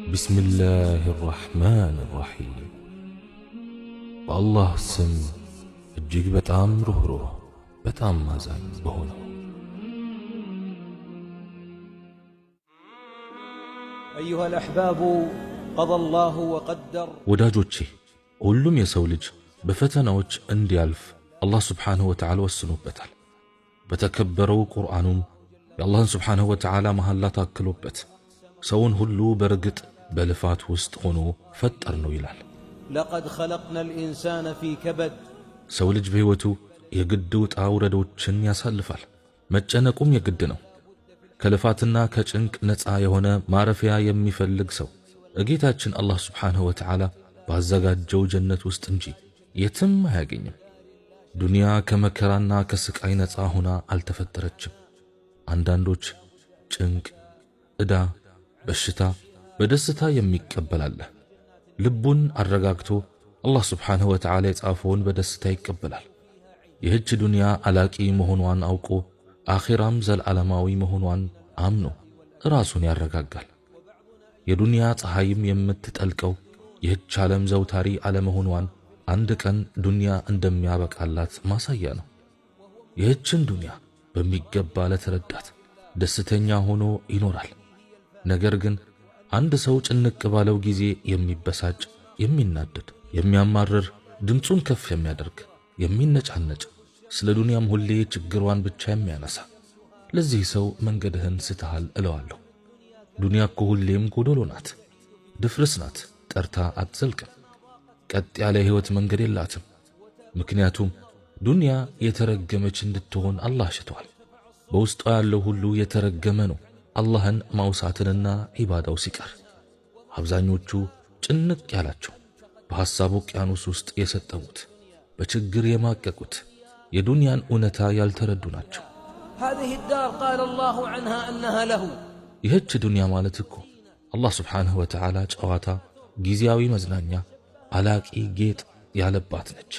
بسم الله الرحمن الرحيم والله سم እጅግ በጣም ሩህሩህ በጣም አዛኝ በሆነው أيها الأحباب قضى الله وقدر ወዳጆቼ ሁሉም የሰው ልጅ በፈተናዎች እንዲያልፍ አላህ Subhanahu Wa Ta'ala ወስኖበታል። በተከበረው ቁርአኑም የአላህን Subhanahu Wa Ta'ala መሐላ ታክሎበት ሰውን ሁሉ በርግጥ በልፋት ውስጥ ሆኖ ፈጠር ነው ይላል። لقد خلقنا الإنسان في كبد ሰው ልጅ በህይወቱ የግድ ውጣ ውረዶችን ያሳልፋል። መጨነቁም የግድ ነው። ከልፋትና ከጭንቅ ነፃ የሆነ ማረፊያ የሚፈልግ ሰው ጌታችን አላህ Subhanahu Wa Ta'ala ባዘጋጀው ጀነት ውስጥ እንጂ የትም አያገኝም። ዱንያ ከመከራና ከስቃይ ነፃ ሆና አልተፈጠረችም። አንዳንዶች ጭንቅ፣ ዕዳ፣ በሽታ በደስታ የሚቀበላል። ልቡን አረጋግቶ አላህ Subhanahu Wa Ta'ala የጻፈውን በደስታ ይቀበላል። ይህች ዱንያ አላቂ መሆኗን አውቆ አኺራም ዘላለማዊ መሆኗን አምኖ ራሱን ያረጋጋል። የዱንያ ፀሐይም የምትጠልቀው ይህች ዓለም ዘውታሪ አለመሆኗን አንድ ቀን ዱንያ እንደሚያበቃላት ማሳያ ነው። ይህችን ዱንያ በሚገባ ለተረዳት ደስተኛ ሆኖ ይኖራል። ነገር ግን አንድ ሰው ጭንቅ ባለው ጊዜ የሚበሳጭ፣ የሚናደድ፣ የሚያማርር፣ ድምፁን ከፍ የሚያደርግ፣ የሚነጫነጭ፣ ስለ ዱንያም ሁሌ ችግሯን ብቻ የሚያነሳ ለዚህ ሰው መንገድህን ስተሃል እለዋለሁ። ዱንያ እኮ ሁሌም ጎዶሎ ናት፣ ድፍርስ ናት፣ ጠርታ አትዘልቅም። ቀጥ ያለ ህይወት መንገድ የላትም። ምክንያቱም ዱንያ የተረገመች እንድትሆን አላህ ሽቷል። በውስጧ ያለው ሁሉ የተረገመ ነው። አላህን ማውሳትንና ዒባዳው ሲቀር አብዛኞቹ ጭንቅ ያላቸው በሐሳብ ውቅያኖስ ውስጥ የሰጠሙት በችግር የማቀቁት የዱንያን እውነታ ያልተረዱ ናቸው። هذه الدار قال الله عنها أنها له ይህች ዱንያ ማለት እኮ አላህ Subhanahu Wa Ta'ala ጨዋታ፣ ጊዜያዊ መዝናኛ፣ አላቂ ጌጥ ያለባት ነች።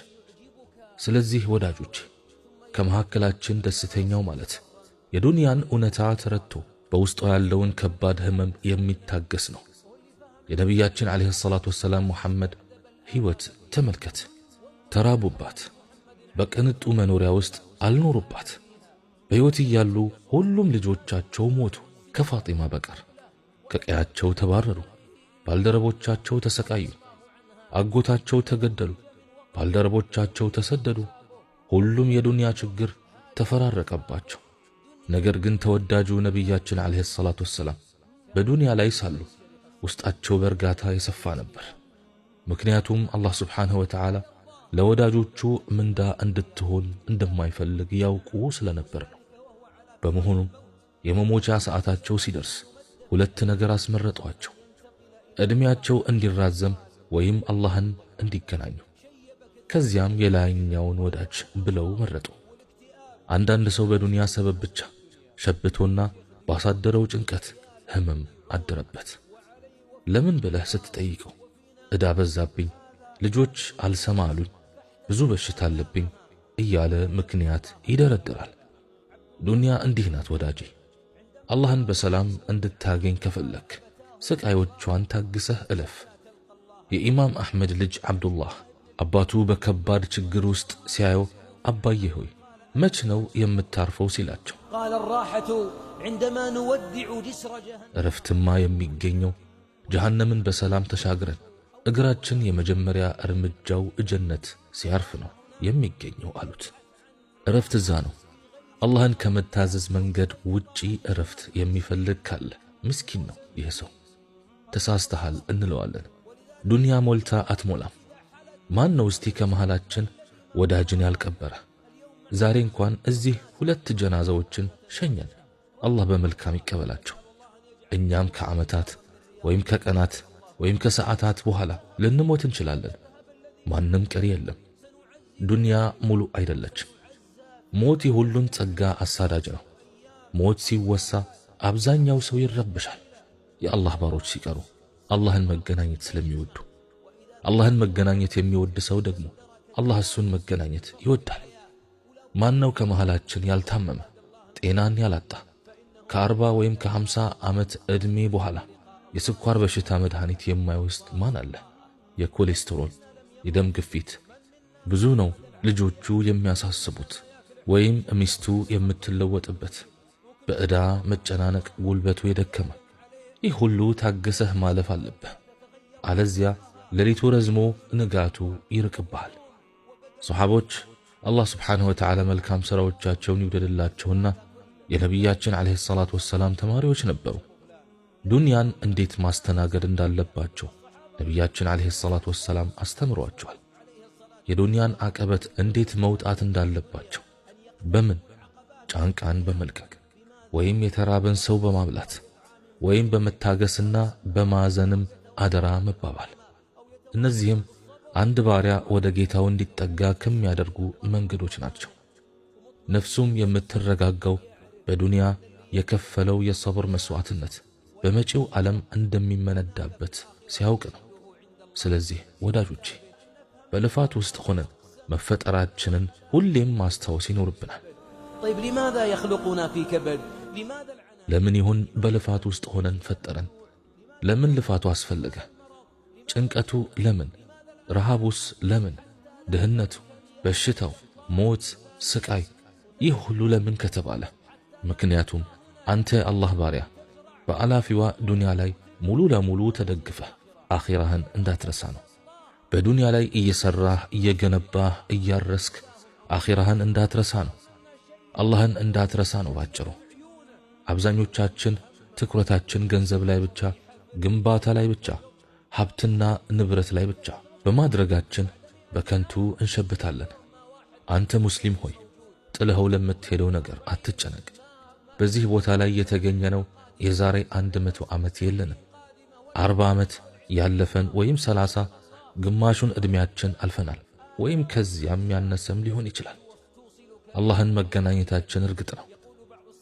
ስለዚህ ወዳጆች ከመካከላችን ደስተኛው ማለት የዱንያን እውነታ ተረድቶ በውስጡ ያለውን ከባድ ህመም የሚታገስ ነው። የነቢያችን አለይሂ ሰላቱ ወሰላም ሙሐመድ ህይወት ተመልከት። ተራቡባት፣ በቅንጡ መኖሪያ ውስጥ አልኖሩባት። በህይወት እያሉ ሁሉም ልጆቻቸው ሞቱ ከፋጢማ በቀር። ከቀያቸው ተባረሩ፣ ባልደረቦቻቸው ተሰቃዩ። አጎታቸው ተገደሉ፣ ባልደረቦቻቸው ተሰደዱ። ሁሉም የዱንያ ችግር ተፈራረቀባቸው። ነገር ግን ተወዳጁ ነቢያችን አለይሂ ሰላቱ ወሰላም በዱንያ ላይ ሳሉ ውስጣቸው በእርጋታ የሰፋ ነበር። ምክንያቱም አላህ Subhanahu Wa Ta'ala ለወዳጆቹ ምንዳ እንድትሆን እንደማይፈልግ ያውቁ ስለነበር ነው። በመሆኑም የመሞቻ ሰዓታቸው ሲደርስ ሁለት ነገር አስመረጧቸው። እድሜያቸው እንዲራዘም ወይም አላህን እንዲገናኙ። ከዚያም የላይኛውን ወዳጅ ብለው መረጡ። አንዳንድ ሰው በዱንያ ሰበብ ብቻ ሸብቶና ባሳደረው ጭንቀት ህመም አደረበት። ለምን ብለህ ስትጠይቀው ዕዳ በዛብኝ፣ ልጆች አልሰማ አሉኝ፣ ብዙ በሽታ አለብኝ እያለ ምክንያት ይደረድራል። ዱንያ እንዲህ ናት ወዳጄ። አላህን በሰላም እንድታገኝ ከፈለክ ስቃዮቿን ታግሰህ እለፍ። የኢማም አሕመድ ልጅ አብዱላህ አባቱ በከባድ ችግር ውስጥ ሲያየው አባዬ ሆይ መች ነው የምታርፈው ሲላቸው قال الراحة عندما نودع جسر جهنم እረፍትማ የሚገኘው ጀሃነምን በሰላም ተሻግረን እግራችን የመጀመሪያ እርምጃው ጀነት ሲያርፍ ነው የሚገኘው አሉት። እረፍት እዛ ነው። አላህን ከመታዘዝ መንገድ ውጪ እረፍት የሚፈልግ ካለ ምስኪን ነው ይህ ሰው። ተሳስተሃል እንለዋለን። ዱንያ ሞልታ አትሞላም። ማን ነው እስቲ ከመሃላችን ወዳጅን ያልቀበረ? ዛሬ እንኳን እዚህ ሁለት ጀናዛዎችን ሸኘን። አላህ በመልካም ይቀበላቸው። እኛም ከዓመታት ወይም ከቀናት ወይም ከሰዓታት በኋላ ልንሞት እንችላለን። ማንም ቀሪ የለም። ዱንያ ሙሉ አይደለችም። ሞት የሁሉን ጸጋ አሳዳጅ ነው። ሞት ሲወሳ አብዛኛው ሰው ይረበሻል። የአላህ ባሮች ሲቀሩ አላህን መገናኘት ስለሚወዱ። አላህን መገናኘት የሚወድ ሰው ደግሞ አላህ እሱን መገናኘት ይወዳል። ማነው ከመሃላችን ያልታመመ ጤናን ያላጣ ከ40 ወይም ከ50 ዓመት ዕድሜ በኋላ የስኳር በሽታ መድኃኒት የማይወስድ ማን አለ? የኮሌስትሮል፣ የደም ግፊት ብዙ ነው ልጆቹ የሚያሳስቡት ወይም ሚስቱ የምትለወጥበት፣ በዕዳ መጨናነቅ ጉልበቱ የደከመ። ይህ ሁሉ ታገሰህ ማለፍ አለብህ። አለዚያ ሌሊቱ ረዝሞ ንጋቱ ይርቅብሃል። ሶሐቦች አላህ ስብሓንሁ ወተዓላ መልካም ሥራዎቻቸውን ይውደድላቸውና የነቢያችን ዓለይሂ ሰላቱ ወሰላም ተማሪዎች ነበሩ። ዱንያን እንዴት ማስተናገድ እንዳለባቸው ነቢያችን ዓለይሂ ሰላቱ ወሰላም አስተምሯቸዋል። የዱንያን አቀበት እንዴት መውጣት እንዳለባቸው፣ በምን ጫንቃን በመልቀቅ ወይም የተራበን ሰው በማብላት ወይም በመታገስና በማዘንም አደራ መባባል። እነዚህም አንድ ባሪያ ወደ ጌታው እንዲጠጋ ከሚያደርጉ መንገዶች ናቸው። ነፍሱም የምትረጋጋው በዱንያ የከፈለው የሰብር መስዋዕትነት በመጪው ዓለም እንደሚመነዳበት ሲያውቅ ነው። ስለዚህ ወዳጆቼ በልፋት ውስጥ ሆነን መፈጠራችንን ሁሌም ማስታወስ ይኖርብናል። طيب لماذا يخلقنا في كبد؟ ለምን ይሁን በልፋት ውስጥ ሆነን ፈጠረን? ለምን ልፋቱ አስፈለገ? ጭንቀቱ ለምን? ረሃቡስ ለምን? ድህነቱ፣ በሽታው፣ ሞት፣ ስቃይ ይህ ሁሉ ለምን ከተባለ ምክንያቱም አንተ አላህ ባሪያ በአላፊዋ ዱንያ ላይ ሙሉ ለሙሉ ተደግፈህ አኺራህን እንዳትረሳ ነው። በዱንያ ላይ እየሰራህ እየገነባህ እያረስክ አኺራህን እንዳትረሳ ነው። አላህን እንዳትረሳ ነው ባጭሩ። አብዛኞቻችን ትኩረታችን ገንዘብ ላይ ብቻ፣ ግንባታ ላይ ብቻ፣ ሀብትና ንብረት ላይ ብቻ በማድረጋችን በከንቱ እንሸብታለን። አንተ ሙስሊም ሆይ ጥለኸው ለምትሄደው ነገር አትጨነቅ። በዚህ ቦታ ላይ የተገኘነው የዛሬ 100 ዓመት የለንም። 40 ዓመት ያለፈን ወይም 30 ግማሹን ዕድሜያችን አልፈናል ወይም ከዚያም ያነሰም ሊሆን ይችላል። አላህን መገናኘታችን እርግጥ ነው።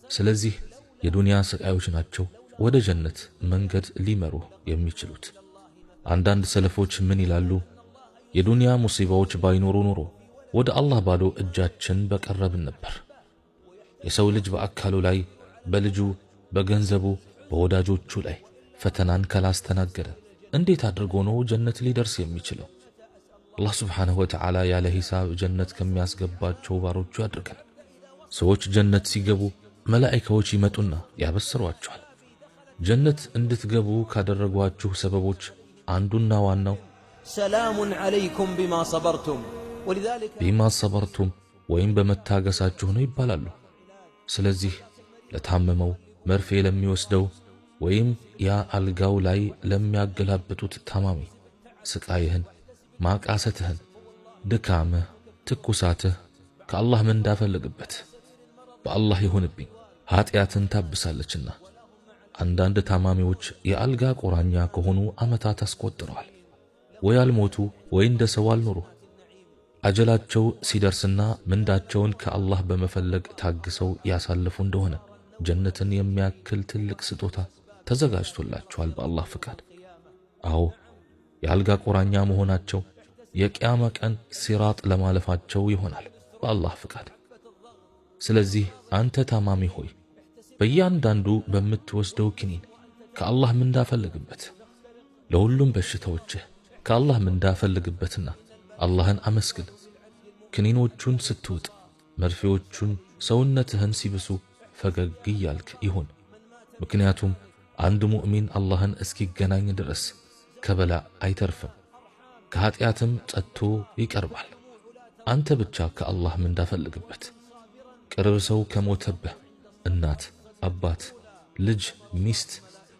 ስለዚህ የዱንያ ስቃዮች ናቸው ወደ ጀነት መንገድ ሊመሩ የሚችሉት። አንዳንድ ሰለፎች ምን ይላሉ? የዱንያ ሙሲባዎች ባይኖሩ ኖሮ ወደ አላህ ባዶ እጃችን በቀረብን ነበር። የሰው ልጅ በአካሉ ላይ፣ በልጁ፣ በገንዘቡ፣ በወዳጆቹ ላይ ፈተናን ካላስተናገደ እንዴት አድርጎ ነው ጀነት ሊደርስ የሚችለው? አላህ ስብሓንሁ ወተዓላ ያለ ሂሳብ ጀነት ከሚያስገባቸው ባሮቹ ያድርገን። ሰዎች ጀነት ሲገቡ መላኢካዎች ይመጡና ያበስሯቸዋል። ጀነት እንድትገቡ ካደረጓችሁ ሰበቦች አንዱና ዋናው ሰላሙን ዐለይኩም ቢማ ሰበርቱም ቢማ ሰበርቱም ወይም በመታገሳችሁ ነው ይባላሉ። ስለዚህ ለታመመው መርፌ ለሚወስደው ወይም ያ አልጋው ላይ ለሚያገላብጡት ታማሚ ስቃይህን፣ ማቃሰትህን፣ ድካምህ፣ ትኩሳትህ ከአላህ ምንዳ ፈልግበት። በአላህ ይሁንብኝ ኀጢአትን ታብሳለችና። አንዳንድ ታማሚዎች የአልጋ ቁራኛ ከሆኑ ዓመታት አስቆጥረዋል። ወይ አልሞቱ ወይ እንደ ሰው አልኖሩ። አጀላቸው ሲደርስና ምንዳቸውን ከአላህ በመፈለግ ታግሰው ያሳልፉ እንደሆነ ጀነትን የሚያክል ትልቅ ስጦታ ተዘጋጅቶላቸዋል በአላህ ፍቃድ። አዎ የአልጋ ቁራኛ መሆናቸው የቂያማ ቀን ሲራጥ ለማለፋቸው ይሆናል በአላህ ፍቃድ። ስለዚህ አንተ ታማሚ ሆይ በእያንዳንዱ በምትወስደው ክኒን ከአላህ ምንዳ ፈልግበት። ለሁሉም በሽታዎችህ ከአላህ ምንዳ ፈልግበትና አላህን አመስግን። ክኒኖቹን ስትውጥ፣ መርፌዎቹን ሰውነትህን ሲብሱ ፈገግ እያልክ ይሁን። ምክንያቱም አንድ ሙእሚን አላህን እስኪገናኝ ድረስ ከበላ አይተርፍም፣ ከኀጢአትም ጸጥቶ ይቀርባል። አንተ ብቻ ከአላህ ምንዳ ፈልግበት። ቅርብ ሰው ከሞተብህ እናት፣ አባት፣ ልጅ፣ ሚስት፣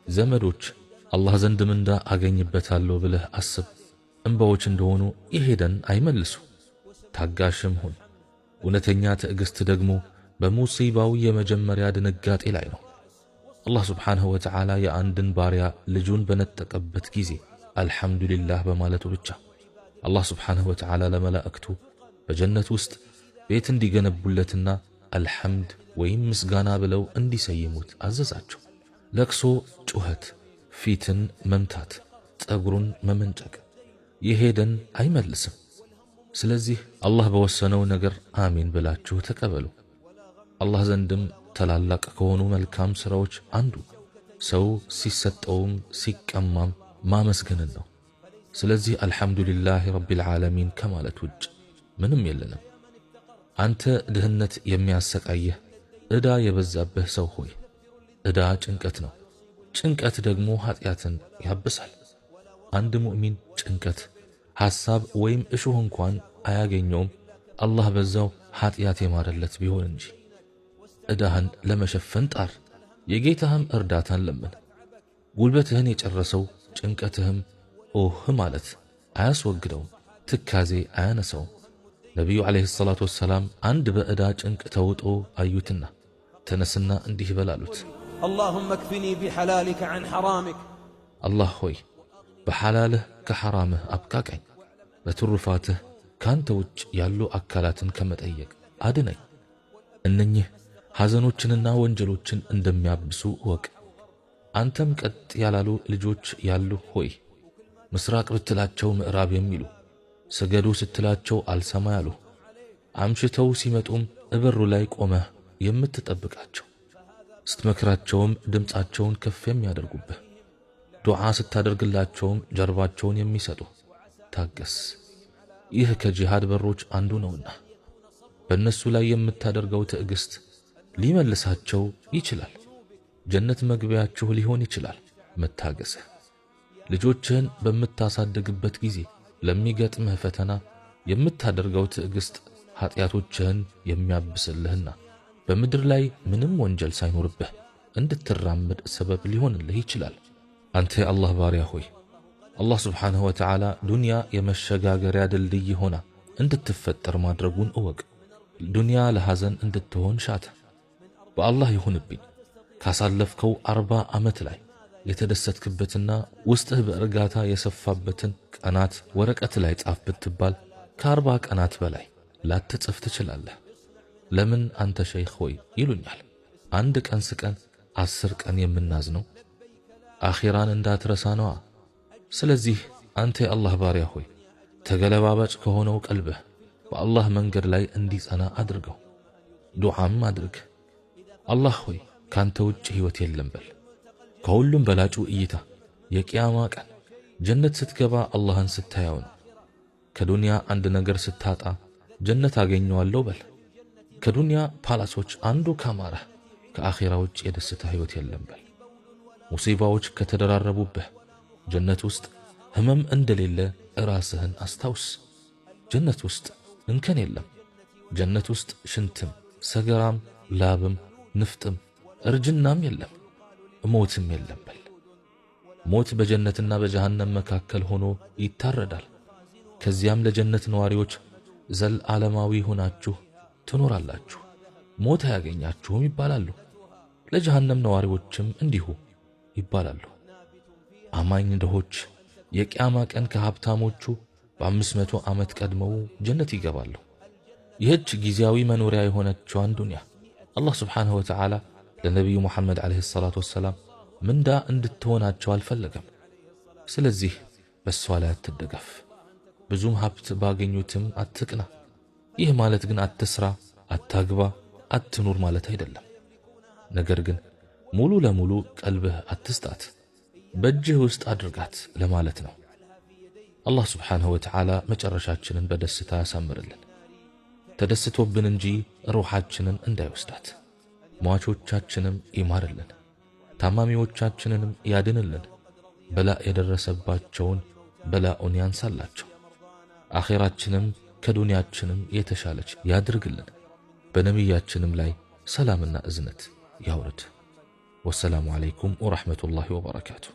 ዘመዶች አላህ ዘንድ ምንዳ አገኝበታለሁ ብለህ አስብ። እንባዎች እንደሆኑ የሄደን አይመልሱ። ታጋሽም ሁን። እውነተኛ ትዕግስት ደግሞ በሙሲባው የመጀመሪያ ድንጋጤ ላይ ነው። አላህ ስብሓንሁ ወተዓላ የአንድን ባሪያ ልጁን በነጠቀበት ጊዜ አልሐምዱሊላህ በማለቱ ብቻ አላህ ስብሓንሁ ወተዓላ ለመላእክቱ በጀነት ውስጥ ቤት እንዲገነቡለትና አልሐምድ ወይም ምስጋና ብለው እንዲሰይሙት አዘዛቸው። ለቅሶ፣ ጩኸት፣ ፊትን መምታት፣ ጠጉሩን መመንጨቅ የሄደን አይመልስም። ስለዚህ አላህ በወሰነው ነገር አሚን ብላችሁ ተቀበሉ። አላህ ዘንድም ተላላቅ ከሆኑ መልካም ሥራዎች አንዱ ሰው ሲሰጠውም ሲቀማም ማመስገንን ነው። ስለዚህ አልሐምዱሊላህ ረቢል ዓለሚን ከማለት ውጭ ምንም የለንም። አንተ ድህነት የሚያሰቃየህ ዕዳ የበዛብህ ሰው ሆይ ዕዳ ጭንቀት ነው። ጭንቀት ደግሞ ኃጢአትን ያብሳል። አንድ ሙእሚን ጭንቀት፣ ሐሳብ ወይም እሾህ እንኳን አያገኘውም አላህ በዛው ኃጢአት የማረለት ቢሆን እንጂ። ዕዳህን ለመሸፈን ጣር፣ የጌታህም እርዳታን ለምን። ጉልበትህን የጨረሰው ጭንቀትህም ኦህ ማለት አያስወግደውም፣ ትካዜ አያነሳውም። ነቢዩ ዓለይሂ ሰላቱ ወሰላም አንድ በዕዳ ጭንቅ ተውጦ አዩትና ተነስና እንዲህ በላሉት፣ اللهم اكفني بحلالك عن حرامك አላህ ሆይ በሐላልህ ከሐራምህ አብቃቀኝ፣ በትሩፋትህ ካንተ ውጭ ያሉ አካላትን ከመጠየቅ አድነኝ። እነኚህ ሐዘኖችንና ወንጀሎችን እንደሚያብሱ እወቅ። አንተም ቀጥ ያላሉ ልጆች ያሉ ሆይ ምስራቅ ብትላቸው ምዕራብ የሚሉ፣ ስገዱ ስትላቸው አልሰማ ያሉ፣ አምሽተው ሲመጡም እበሩ ላይ ቆመህ የምትጠብቃቸው፣ ስትመክራቸውም ድምፃቸውን ከፍ የሚያደርጉብህ፣ ዱዓ ስታደርግላቸውም ጀርባቸውን የሚሰጡ፣ ታገስ። ይህ ከጂሃድ በሮች አንዱ ነውና በእነሱ ላይ የምታደርገው ትዕግስት ሊመልሳቸው ይችላል። ጀነት መግቢያችሁ ሊሆን ይችላል መታገስህ። ልጆችህን በምታሳድግበት ጊዜ ለሚገጥምህ ፈተና የምታደርገው ትዕግስት ኃጢአቶችህን የሚያብስልህና በምድር ላይ ምንም ወንጀል ሳይኖርብህ እንድትራመድ ሰበብ ሊሆንልህ ይችላል። አንተ የአላህ ባሪያ ሆይ አላህ ስብሓንሁ ወተዓላ ዱንያ የመሸጋገሪያ ድልድይ ሆና እንድትፈጠር ማድረጉን እወቅ። ዱንያ ለሐዘን እንድትሆን ሻተ። በአላህ ይሁንብኝ ካሳለፍከው 40 ዓመት ላይ የተደሰትክበትና ውስጥህ በእርጋታ የሰፋበትን ቀናት ወረቀት ላይ ጻፍ ብትባል ከ40 ቀናት በላይ ላትጽፍ ትችላለህ። ለምን አንተ ሸይኽ ሆይ ይሉኛል፣ አንድ ቀን ስቀን 10 ቀን የምናዝነው አኺራን እንዳትረሳ ነዋ። ስለዚህ አንተ የአላህ ባሪያ ሆይ ተገለባባጭ ከሆነው ቀልብህ በአላህ መንገድ ላይ እንዲጸና አድርገው። ዱዓም አድርግ። አላህ ሆይ ካንተ ውጭ ሕይወት የለም በል። ከሁሉም በላጩ እይታ የቂያማ ቀን ጀነት ስትገባ አላህን ስታየው ነው። ከዱንያ አንድ ነገር ስታጣ ጀነት አገኘዋለሁ በል። ከዱንያ ፓላሶች አንዱ ካማረህ ከአኺራ ውጭ የደስታ ሕይወት የለም በል። ሙሲባዎች ከተደራረቡብህ ጀነት ውስጥ ህመም እንደሌለ ራስህን አስታውስ። ጀነት ውስጥ እንከን የለም። ጀነት ውስጥ ሽንትም ሰገራም ላብም ንፍጥም እርጅናም የለም፣ ሞትም የለም በል። ሞት በጀነትና በጀሃነም መካከል ሆኖ ይታረዳል። ከዚያም ለጀነት ነዋሪዎች ዘለዓለማዊ ሆናችሁ ትኖራላችሁ፣ ሞት አያገኛችሁም ይባላሉ። ለጀሃነም ነዋሪዎችም እንዲሁ ይባላሉ። አማኝ ድሆች የቂያማ ቀን ከሀብታሞቹ በ500 ዓመት ቀድመው ጀነት ይገባሉ። ይህች ጊዜያዊ መኖሪያ የሆነችዋን ዱንያ አላህ ስብሓንሁ ወተዓላ ለነቢዩ ሙሐመድ ዓለይሂ ሰላቱ ወሰላም ምንዳ እንድትሆናቸው አልፈለገም። ስለዚህ በሷ ላይ አትደገፍ፣ ብዙም ሀብት ባገኙትም አትቅና። ይህ ማለት ግን አትስራ፣ አታግባ፣ አትኑር ማለት አይደለም። ነገር ግን ሙሉ ለሙሉ ቀልብህ አትስጣት፣ በእጅህ ውስጥ አድርጋት ለማለት ነው። አላህ ስብሓንሁ ወተዓላ መጨረሻችንን በደስታ ያሳምርልን፣ ተደስቶብን እንጂ ሩሓችንን እንዳይወስዳት። ሟቾቻችንም ይማርልን፣ ታማሚዎቻችንንም ያድንልን፣ በላእ የደረሰባቸውን በላኡን ያንሳላቸው፣ አኼራችንም ከዱንያችንም የተሻለች ያድርግልን፣ በነቢያችንም ላይ ሰላምና እዝነት ያውርድ። ወሰላሙ ዓለይኩም ወረሕመቱላሂ ወበረካቱሁ።